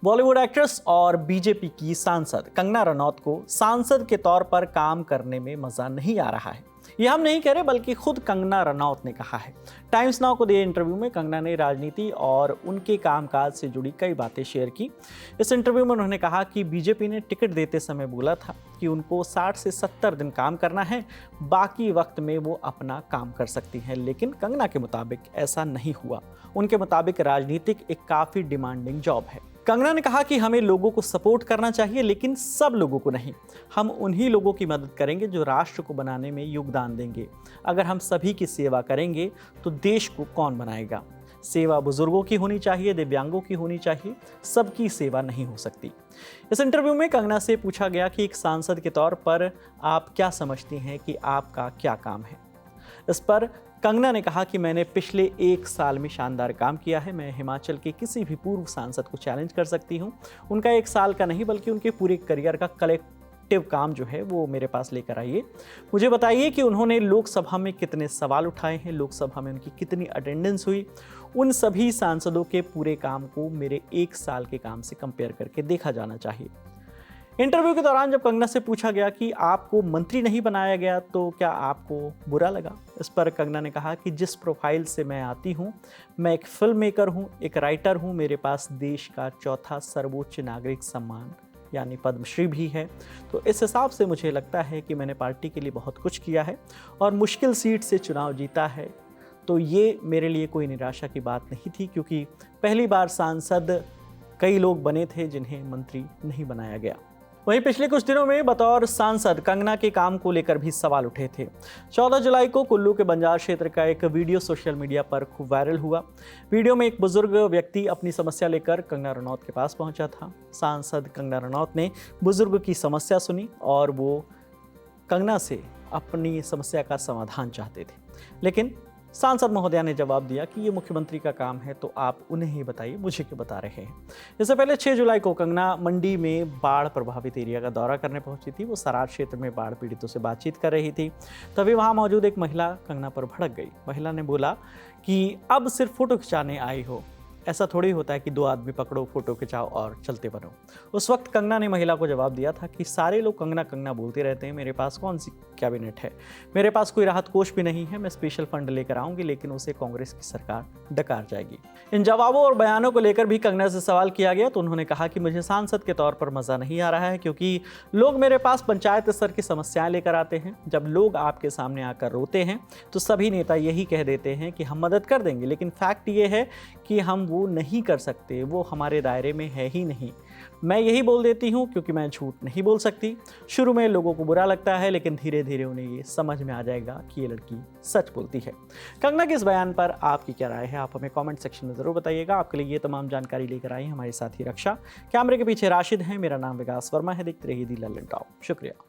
Bollywood actress और BJP की सांसद कंगना रनौत को सांसद के तौर पर काम करने में मजा नहीं आ रहा है। ये हम नहीं कह रहे, बल्कि खुद कंगना रनौत ने कहा है। टाइम्स नाउ को दिए इंटरव्यू में कंगना ने राजनीति और उनके कामकाज से जुड़ी कई बातें शेयर की। इस इंटरव्यू में उन्होंने कहा कि बीजेपी ने टिकट देते समय बोला था कि उनको 60 से 70 दिन काम करना है, बाकी वक्त में वो अपना काम कर सकती हैं। लेकिन कंगना के मुताबिक ऐसा नहीं हुआ। उनके मुताबिक राजनीतिक एक काफ़ी डिमांडिंग जॉब है। कंगना ने कहा कि हमें लोगों को सपोर्ट करना चाहिए, लेकिन सब लोगों को नहीं। हम उन्हीं लोगों की मदद करेंगे जो राष्ट्र को बनाने में योगदान देंगे। अगर हम सभी की सेवा करेंगे तो देश को कौन बनाएगा। सेवा बुजुर्गों की होनी चाहिए, दिव्यांगों की होनी चाहिए, सबकी सेवा नहीं हो सकती। इस इंटरव्यू में कंगना से पूछा गया कि एक सांसद के तौर पर आप क्या समझती हैं कि आपका क्या काम है। इस पर कंगना ने कहा कि मैंने पिछले 1 साल में शानदार काम किया है। मैं हिमाचल के किसी भी पूर्व सांसद को चैलेंज कर सकती हूं। उनका 1 साल का नहीं, बल्कि उनके पूरे करियर का कलेक्टिव काम जो है वो मेरे पास लेकर आइए। मुझे बताइए कि उन्होंने लोकसभा में कितने सवाल उठाए हैं, लोकसभा में उनकी कितनी अटेंडेंस हुई। उन सभी सांसदों के पूरे काम को मेरे 1 साल के काम से कंपेयर करके देखा जाना चाहिए। इंटरव्यू के दौरान जब कंगना से पूछा गया कि आपको मंत्री नहीं बनाया गया तो क्या आपको बुरा लगा, इस पर कंगना ने कहा कि जिस प्रोफाइल से मैं आती हूँ, मैं एक फिल्म मेकर हूँ, एक राइटर हूँ, मेरे पास देश का 4था सर्वोच्च नागरिक सम्मान यानी पद्मश्री भी है। तो इस हिसाब से मुझे लगता है कि मैंने पार्टी के लिए बहुत कुछ किया है और मुश्किल सीट से चुनाव जीता है। तो ये मेरे लिए कोई निराशा की बात नहीं थी, क्योंकि पहली बार सांसद कई लोग बने थे जिन्हें मंत्री नहीं बनाया गया। वहीं पिछले कुछ दिनों में बतौर सांसद कंगना के काम को लेकर भी सवाल उठे थे। 14 जुलाई को कुल्लू के बंजार क्षेत्र का एक वीडियो सोशल मीडिया पर खूब वायरल हुआ। वीडियो में एक बुजुर्ग व्यक्ति अपनी समस्या लेकर कंगना रनौत के पास पहुंचा था। सांसद कंगना रनौत ने बुजुर्ग की समस्या सुनी और वो कंगना से अपनी समस्या का समाधान चाहते थे, लेकिन सांसद महोदया ने जवाब दिया कि ये मुख्यमंत्री का काम है, तो आप उन्हें ही बताइए, मुझे क्यों बता रहे हैं। इससे पहले 6 जुलाई को कंगना मंडी में बाढ़ प्रभावित एरिया का दौरा करने पहुंची थी। वो सराज क्षेत्र में बाढ़ पीड़ितों से बातचीत कर रही थी। तभी वहां मौजूद एक महिला कंगना पर भड़क गई। महिला ने बोला कि अब सिर्फ फोटो खिंचाने आई हो, ऐसा थोड़ी होता है कि 2 आदमी पकड़ो, फोटो खिंचाओ और चलते बनो। उस वक्त कंगना ने महिला को जवाब दिया था कि सारे लोग कंगना कंगना बोलते रहते हैं, मेरे पास कौन सी कैबिनेट है, मेरे पास कोई राहत कोष भी नहीं है। मैं स्पेशल फंड लेकर आऊंगी, लेकिन उसे कांग्रेस की सरकार डकार जाएगी। इन जवाबों और बयानों को लेकर भी कंगना से सवाल किया गया तो उन्होंने कहा कि मुझे सांसद के तौर पर मजा नहीं आ रहा है, क्योंकि लोग मेरे पास पंचायत स्तर की समस्याएं लेकर आते हैं। जब लोग आपके सामने आकर रोते हैं तो सभी नेता यही कह देते हैं कि हम मदद कर देंगे, लेकिन फैक्ट ये है कि हम वो नहीं कर सकते, वो हमारे दायरे में है ही नहीं। मैं यही बोल देती हूँ क्योंकि मैं झूठ नहीं बोल सकती। शुरू में लोगों को बुरा लगता है, लेकिन धीरे धीरे उन्हें ये समझ में आ जाएगा कि ये लड़की सच बोलती है। कंगना के इस बयान पर आपकी क्या राय है, आप हमें कमेंट सेक्शन में ज़रूर बताइएगा। आपके लिए ये तमाम जानकारी लेकर आई हमारे साथी रक्षा। कैमरे के पीछे राशिद हैं, मेरा नाम विकास वर्मा है। देखते रहिए दी लल्लन टॉप। शुक्रिया।